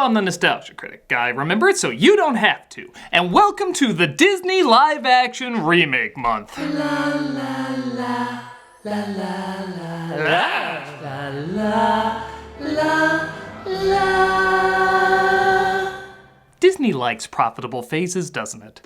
I'm the Nostalgia Critic guy, remember? So you don't have to. And welcome to the Disney Live Action Remake Month. La la la, la la la, la la la. Disney likes profitable phases, doesn't it?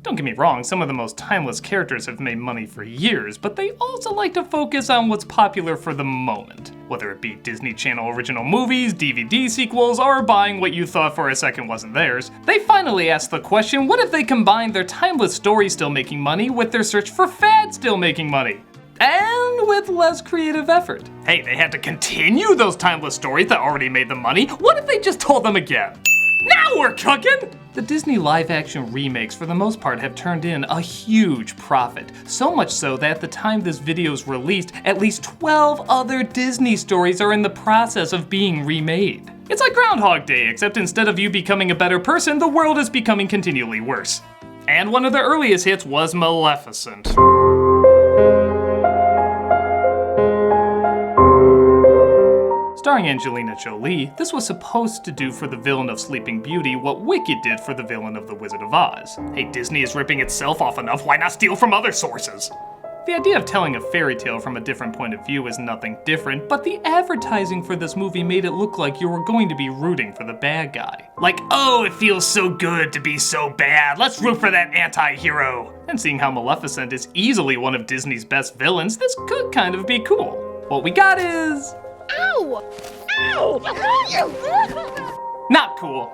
Don't get me wrong, some of the most timeless characters have made money for years, but they also like to focus on what's popular for the moment. Whether it be Disney Channel original movies, DVD sequels, or buying what you thought for a second wasn't theirs, they finally asked the question, what if they combined their timeless stories still making money with their search for fads still making money? And with less creative effort. Hey, they had to continue those timeless stories that already made them money. What if they just told them again? Now we're cooking! The Disney live-action remakes, for the most part, have turned in a huge profit. So much so that at the time this video's released, at least 12 other Disney stories are in the process of being remade. It's like Groundhog Day, except instead of you becoming a better person, the world is becoming continually worse. And one of the earliest hits was Maleficent. Starring Angelina Jolie, this was supposed to do for the villain of Sleeping Beauty what Wicked did for the villain of The Wizard of Oz. Hey, Disney is ripping itself off enough, why not steal from other sources? The idea of telling a fairy tale from a different point of view is nothing different, but the advertising for this movie made it look like you were going to be rooting for the bad guy. Like, oh, it feels so good to be so bad, let's root for that anti-hero. And seeing how Maleficent is easily one of Disney's best villains, this could kind of be cool. What we got is... Ow! Ow! Not cool.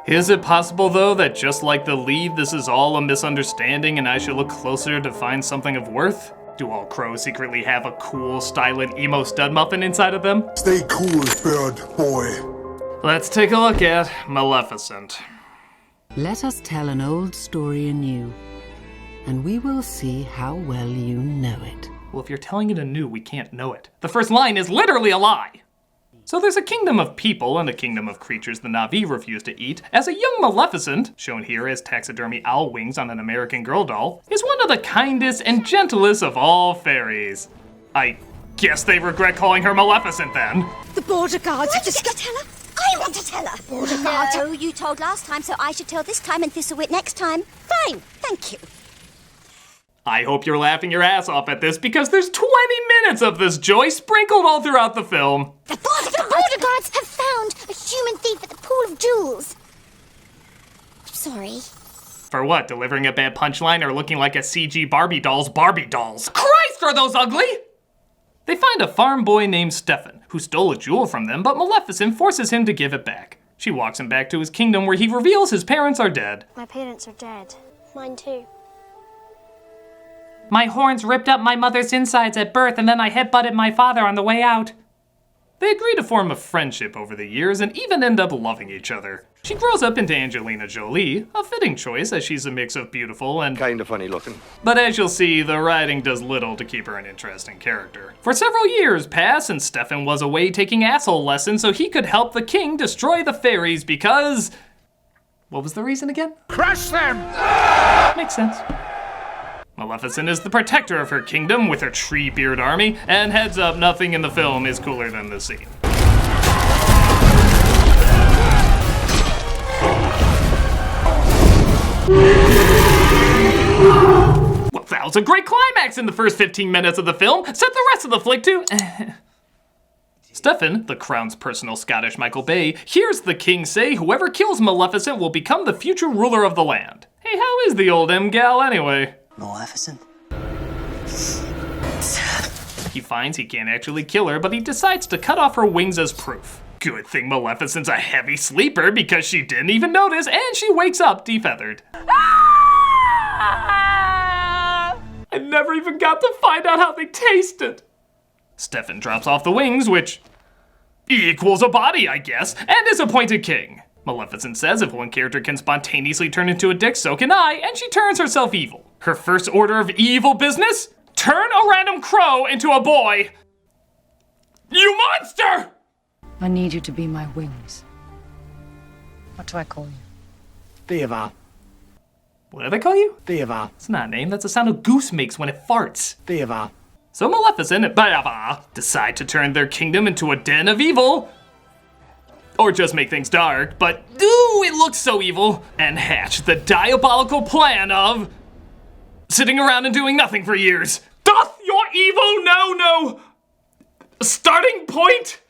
Is it possible, though, that just like the lead, this is all a misunderstanding and I should look closer to find something of worth? Do all crows secretly have a cool, styling emo stud muffin inside of them? Stay cool, bird boy. Let's take a look at Maleficent. Let us tell an old story anew, and we will see how well you know it. Well, if you're telling it anew, we can't know it. The first line is literally a lie. So there's a kingdom of people and a kingdom of creatures the Na'vi refuse to eat, as a young Maleficent, shown here as taxidermy owl wings on an American Girl doll, is one of the kindest and gentlest of all fairies. I guess they regret calling her Maleficent then. The border guards have to tell her? I want to tell her. Border guards. No, you told last time, so I should tell this time and Thistlewit next time. Fine, thank you. I hope you're laughing your ass off at this because there's 20 minutes of this joy sprinkled all throughout the film. The border guards have found a human thief at the pool of jewels. Sorry. For what, delivering a bad punchline or looking like a CG Barbie dolls? Christ, are those ugly! They find a farm boy named Stefan, who stole a jewel from them, but Maleficent forces him to give it back. She walks him back to his kingdom where he reveals his parents are dead. My parents are dead. Mine too. My horns ripped up my mother's insides at birth, and then I headbutted my father on the way out. They agree to form a friendship over the years and even end up loving each other. She grows up into Angelina Jolie, a fitting choice as she's a mix of beautiful and kind of funny looking. But as you'll see, the writing does little to keep her an interesting character. For several years pass and Stefan was away taking asshole lessons so he could help the king destroy the fairies because... What was the reason again? Crush them! Makes sense. Maleficent is the protector of her kingdom with her tree-beard army, and heads up, nothing in the film is cooler than this scene. Well, that was a great climax in the first 15 minutes of the film. Set the rest of the flick to... Stefan, the crown's personal Scottish Michael Bay, hears the king say whoever kills Maleficent will become the future ruler of the land. Hey, how is the old M-gal anyway? Maleficent? He finds he can't actually kill her, but he decides to cut off her wings as proof. Good thing Maleficent's a heavy sleeper because she didn't even notice and she wakes up defeathered. I never even got to find out how they tasted. Stefan drops off the wings, which equals a body, I guess, and is appointed king. Maleficent says if one character can spontaneously turn into a dick, so can I, and she turns herself evil. Her first order of evil business? Turn a random crow into a boy. You monster! I need you to be my wings. What do I call you? Beaver. What do they call you? Beaver. It's not a name, that's the sound a goose makes when it farts. Beaver. So Maleficent and Beaver decide to turn their kingdom into a den of evil. or just make things dark, but ooh, it looks so evil, and hatch the diabolical plan of sitting around and doing nothing for years. Doth your evil know no starting point?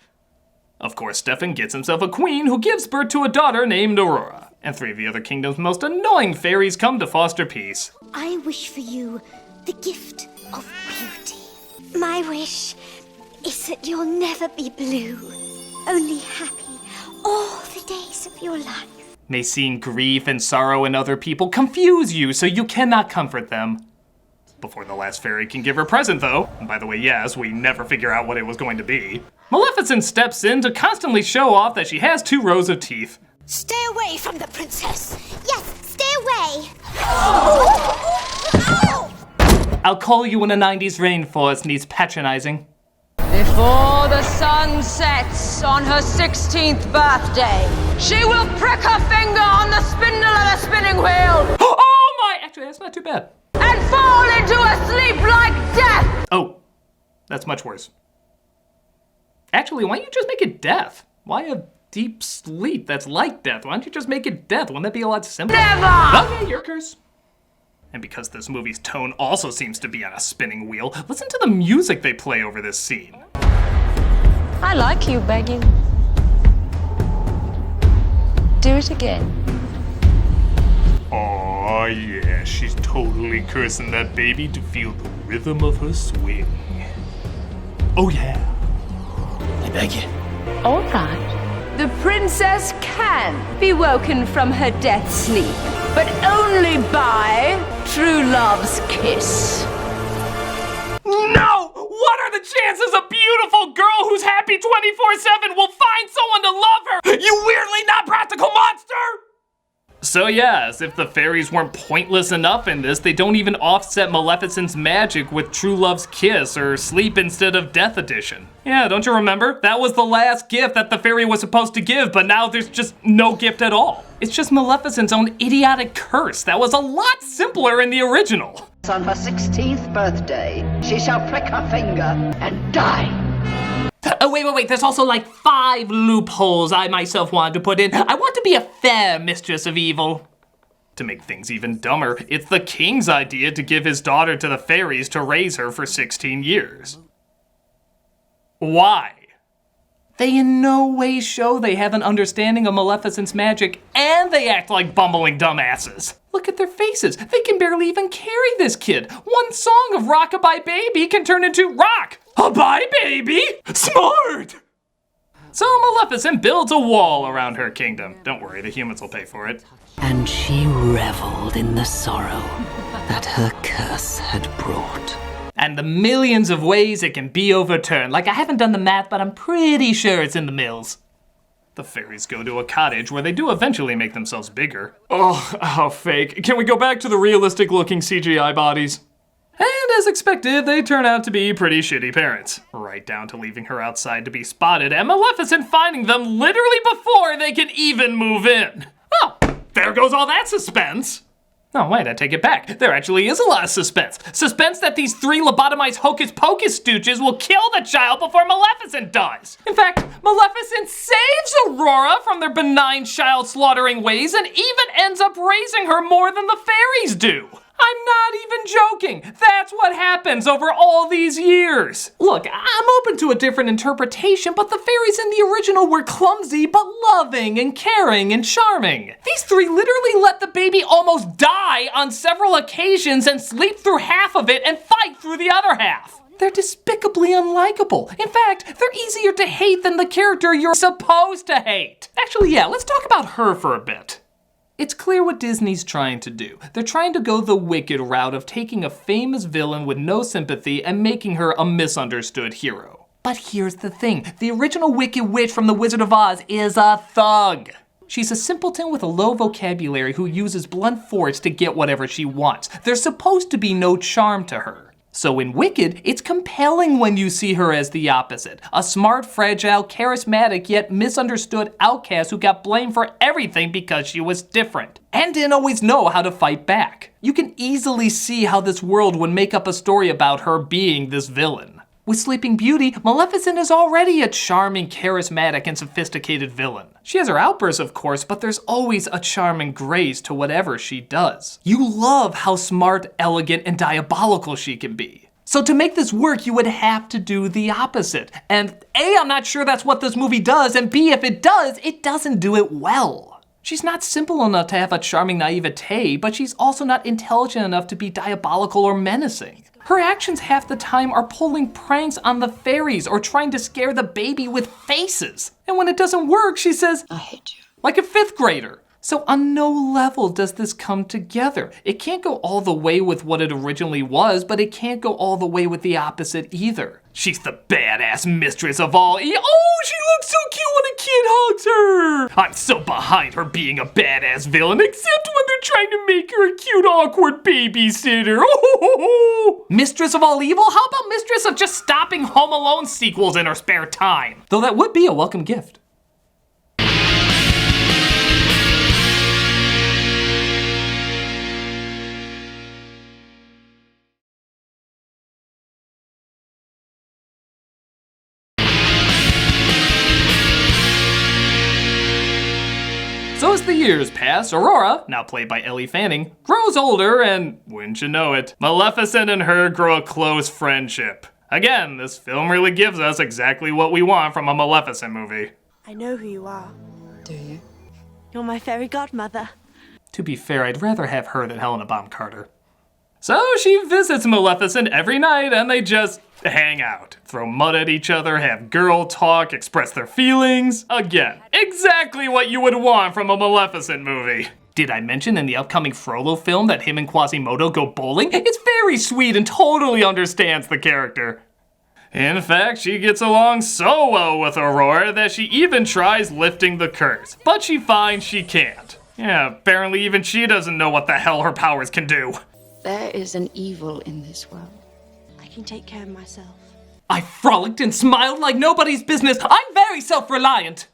Of course, Stefan gets himself a queen who gives birth to a daughter named Aurora, and 3 of the other kingdom's most annoying fairies come to foster peace. I wish for you the gift of beauty. My wish is that you'll never be blue, only happy all the days of your life. May seeing grief and sorrow in other people confuse you so you cannot comfort them. Before the last fairy can give her present, though, and by the way, yes, we never figure out what it was going to be, Maleficent steps in to constantly show off that she has 2 rows of teeth. Stay away from the princess. Yes, stay away. I'll call you when a 90s rainforest needs patronizing. Before the sun sets on her 16th birthday, she will prick her finger on the spindle of the spinning wheel. Oh my! Actually, that's not too bad. And fall into a sleep like death! Oh, that's much worse. Actually, why don't you just make it death? Why a deep sleep that's like death? Why don't you just make it death? Wouldn't that be a lot simpler? Never! Okay, your curse. And because this movie's tone also seems to be on a spinning wheel, listen to the music they play over this scene. I like you begging. Do it again. Oh yeah, she's totally cursing that baby to feel the rhythm of her swing. Oh yeah. I beg you. All right. The princess can be woken from her death sleep, but only by true love's kiss. No! What are the chances a beautiful girl who's happy 24/7 will find someone to love her? You weirdly not practical monster! So yeah, as if the fairies weren't pointless enough in this, they don't even offset Maleficent's magic with True Love's Kiss or Sleep Instead of Death Edition. Yeah, don't you remember? That was the last gift that the fairy was supposed to give, but now there's just no gift at all. It's just Maleficent's own idiotic curse that was a lot simpler in the original. On her 16th birthday, she shall prick her finger and die. Oh, wait, there's also like 5 loopholes I myself wanted to put in. I want to be a fair mistress of evil. To make things even dumber, it's the king's idea to give his daughter to the fairies to raise her for 16 years. Why? They in no way show they have an understanding of Maleficent's magic, and they act like bumbling dumbasses. Look at their faces. They can barely even carry this kid. One song of Rock-a-Bye Baby can turn into Rock-a-Bye Baby? Smart! So Maleficent builds a wall around her kingdom. Don't worry, the humans will pay for it. And she reveled in the sorrow that her curse had brought. And the millions of ways it can be overturned. Like, I haven't done the math, but I'm pretty sure it's in the mills. The fairies go to a cottage where they do eventually make themselves bigger. Oh, how fake. Can we go back to the realistic-looking CGI bodies? And as expected, they turn out to be pretty shitty parents. Right down to leaving her outside to be spotted and Maleficent finding them literally before they can even move in. Oh, there goes all that suspense. Oh, wait, I take it back. There actually is a lot of suspense. Suspense that these 3 lobotomized hocus-pocus stooges will kill the child before Maleficent does. In fact, Maleficent saves Aurora from their benign child-slaughtering ways and even ends up raising her more than the fairies do. I'm not even joking. That's what happens over all these years. Look, I'm open to a different interpretation, but the fairies in the original were clumsy, but loving and caring and charming. These 3 literally let the baby almost die on several occasions and sleep through half of it and fight through the other half. They're despicably unlikable. In fact, they're easier to hate than the character you're supposed to hate. Actually, yeah, let's talk about her for a bit. It's clear what Disney's trying to do. They're trying to go the Wicked route of taking a famous villain with no sympathy and making her a misunderstood hero. But here's the thing. The original Wicked Witch from The Wizard of Oz is a thug. She's a simpleton with a low vocabulary who uses blunt force to get whatever she wants. There's supposed to be no charm to her. So in Wicked, it's compelling when you see her as the opposite. A smart, fragile, charismatic, yet misunderstood outcast who got blamed for everything because she was different. And didn't always know how to fight back. You can easily see how this world would make up a story about her being this villain. With Sleeping Beauty, Maleficent is already a charming, charismatic, and sophisticated villain. She has her outbursts, of course, but there's always a charm and grace to whatever she does. You love how smart, elegant, and diabolical she can be. So to make this work, you would have to do the opposite. And A, I'm not sure that's what this movie does, and B, if it does, it doesn't do it well. She's not simple enough to have a charming naivete, but she's also not intelligent enough to be diabolical or menacing. Her actions half the time are pulling pranks on the fairies or trying to scare the baby with faces. And when it doesn't work, she says, "I hate you," like a 5th grader. So on no level does this come together. It can't go all the way with what it originally was, but it can't go all the way with the opposite either. She's the badass mistress of all. Oh, she looks so cute when a kid hugs her. I'm so behind her being a badass villain, except when they're trying to make her a cute, awkward babysitter. Oh, mistress of all evil? How about mistress of just stopping Home Alone sequels in her spare time? Though that would be a welcome gift. So as the years pass, Aurora, now played by Elle Fanning, grows older and, wouldn't you know it, Maleficent and her grow a close friendship. Again, this film really gives us exactly what we want from a Maleficent movie. I know who you are. Do you? You're my fairy godmother. To be fair, I'd rather have her than Helena Bonham Carter. So she visits Maleficent every night and they just hang out, throw mud at each other, have girl talk, express their feelings. Again, exactly what you would want from a Maleficent movie. Did I mention in the upcoming Frollo film that him and Quasimodo go bowling? It's very sweet and totally understands the character. In fact, she gets along so well with Aurora that she even tries lifting the curse, but she finds she can't. Yeah, apparently even she doesn't know what the hell her powers can do. There is an evil in this world. I can take care of myself. I frolicked and smiled like nobody's business. I'm very self-reliant.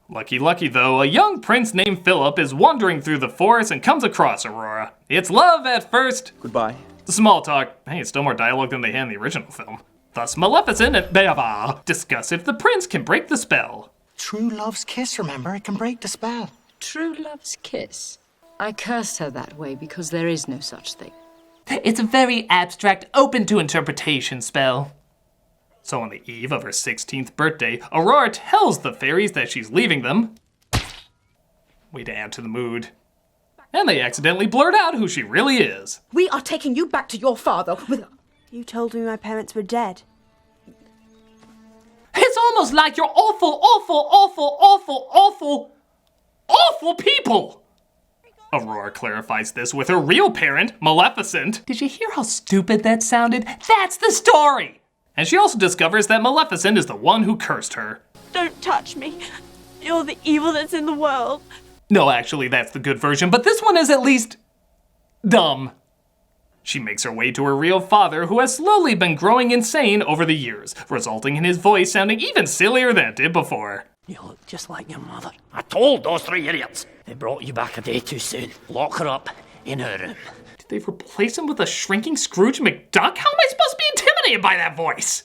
Lucky though, a young prince named Philip is wandering through the forest and comes across Aurora. It's love at first. Goodbye. Small talk. Hey, it's still more dialogue than they had in the original film. Thus, Maleficent and Baba discuss if the prince can break the spell. True love's kiss, remember? It can break the spell. True love's kiss. I cursed her that way because there is no such thing. It's a very abstract, open to interpretation spell. So on the eve of her 16th birthday, Aurora tells the fairies that she's leaving them. Way to add to the mood. And they accidentally blurt out who she really is. We are taking you back to your father. You told me my parents were dead. It's almost like you're awful people! Aurora clarifies this with her real parent, Maleficent. Did you hear how stupid that sounded? That's the story! And she also discovers that Maleficent is the one who cursed her. Don't touch me. You're the evil that's in the world. No, actually, that's the good version, but this one is at least dumb. She makes her way to her real father, who has slowly been growing insane over the years, resulting in his voice sounding even sillier than it did before. You look just like your mother. I told those 3 idiots. They brought you back a day too soon. Lock her up in her room. Did they replace him with a shrinking Scrooge McDuck? How am I supposed to be intimidated by that voice?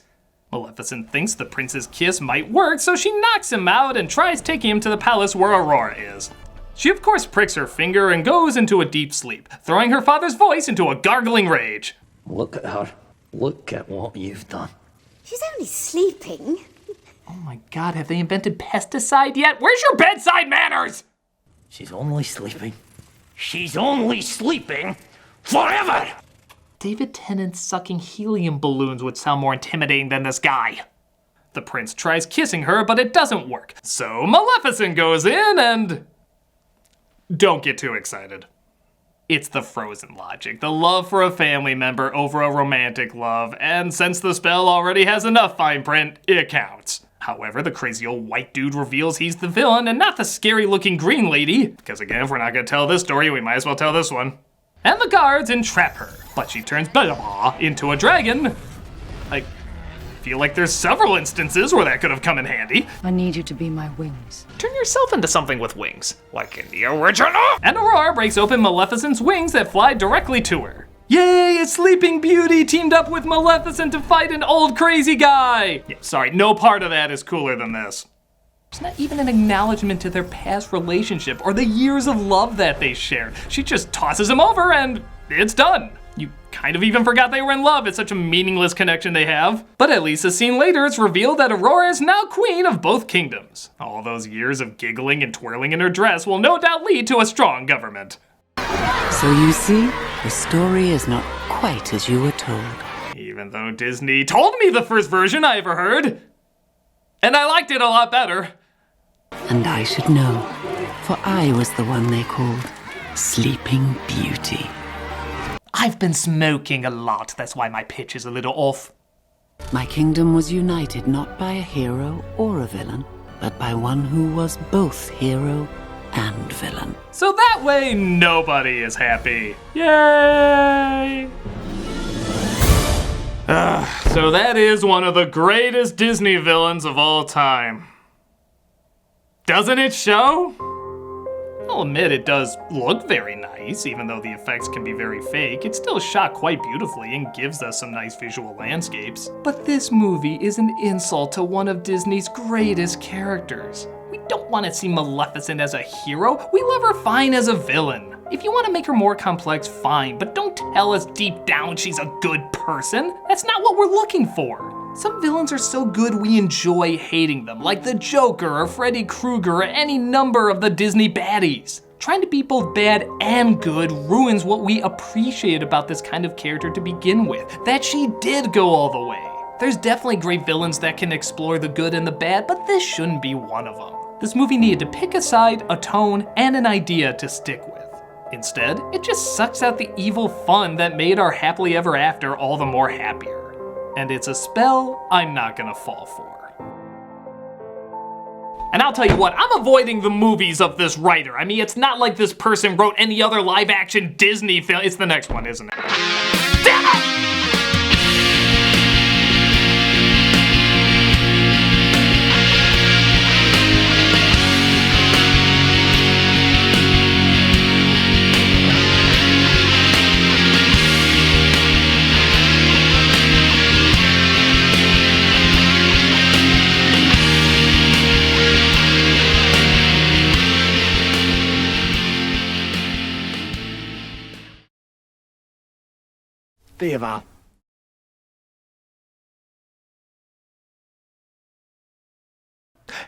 Maleficent thinks the prince's kiss might work, so she knocks him out and tries taking him to the palace where Aurora is. She of course pricks her finger and goes into a deep sleep, throwing her father's voice into a gargling rage. Look at her. Look at what you've done. She's only sleeping. Oh my god, have they invented pesticide yet? Where's your bedside manners? She's only sleeping. She's only sleeping forever! David Tennant sucking helium balloons would sound more intimidating than this guy. The prince tries kissing her, but it doesn't work. So Maleficent goes in and... Don't get too excited. It's the Frozen logic, the love for a family member over a romantic love, and since the spell already has enough fine print, it counts. However, the crazy old white dude reveals he's the villain and not the scary-looking green lady, because again, if we're not gonna tell this story, we might as well tell this one. And the guards entrap her, but she turns into a dragon. I feel like there's several instances where that could have come in handy. I need you to be my wings. Turn yourself into something with wings, like in the original. And Aurora breaks open Maleficent's wings that fly directly to her. Yay, a Sleeping Beauty teamed up with Maleficent to fight an old crazy guy! Yeah, sorry, no part of that is cooler than this. There's not even an acknowledgement to their past relationship or the years of love that they shared. She just tosses him over and it's done. You kind of even forgot they were in love. It's such a meaningless connection they have. But at least a scene later, it's revealed that Aurora is now queen of both kingdoms. All those years of giggling and twirling in her dress will no doubt lead to a strong government. So you see, the story is not quite as you were told. Even though Disney told me the first version I ever heard. And I liked it a lot better. And I should know, for I was the one they called Sleeping Beauty. I've been smoking a lot, that's why my pitch is a little off. My kingdom was united not by a hero or a villain, but by one who was both hero and villain. So that way, nobody is happy. Yay! So that is one of the greatest Disney villains of all time. Doesn't it show? I'll admit it does look very nice, even though the effects can be very fake. It's still shot quite beautifully and gives us some nice visual landscapes. But this movie is an insult to one of Disney's greatest characters. We don't want to see Maleficent as a hero. We love her fine as a villain. If you want to make her more complex, fine, but don't tell us deep down she's a good person. That's not what we're looking for. Some villains are so good we enjoy hating them, like the Joker or Freddy Krueger or any number of the Disney baddies. Trying to be both bad and good ruins what we appreciate about this kind of character to begin with, that she did go all the way. There's definitely great villains that can explore the good and the bad, but this shouldn't be one of them. This movie needed to pick a side, a tone, and an idea to stick with. Instead, it just sucks out the evil fun that made our happily ever after all the more happier. And it's a spell I'm not gonna fall for. And I'll tell you what, I'm avoiding the movies of this writer. I mean, it's not like this person wrote any other live-action Disney film. It's the next one, isn't it? Damn it! Viva.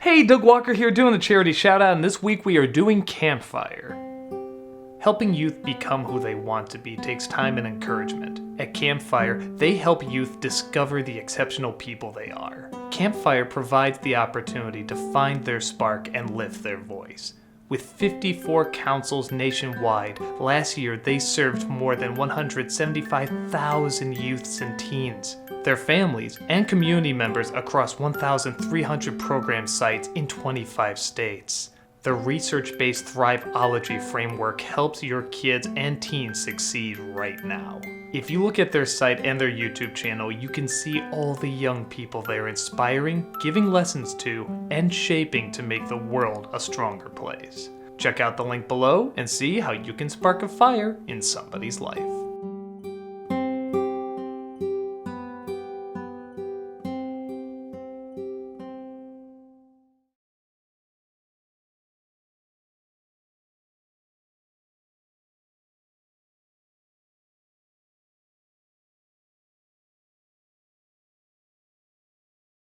Hey, Doug Walker here doing the charity shout out, and this week we are doing Campfire. Helping youth become who they want to be takes time and encouragement. At Campfire, they help youth discover the exceptional people they are. Campfire provides the opportunity to find their spark and lift their voice. With 54 councils nationwide, last year they served more than 175,000 youths and teens, their families, and community members across 1,300 program sites in 25 states. The research-based Thriveology framework helps your kids and teens succeed right now. If you look at their site and their YouTube channel, you can see all the young people they're inspiring, giving lessons to, and shaping to make the world a stronger place. Check out the link below and see how you can spark a fire in somebody's life.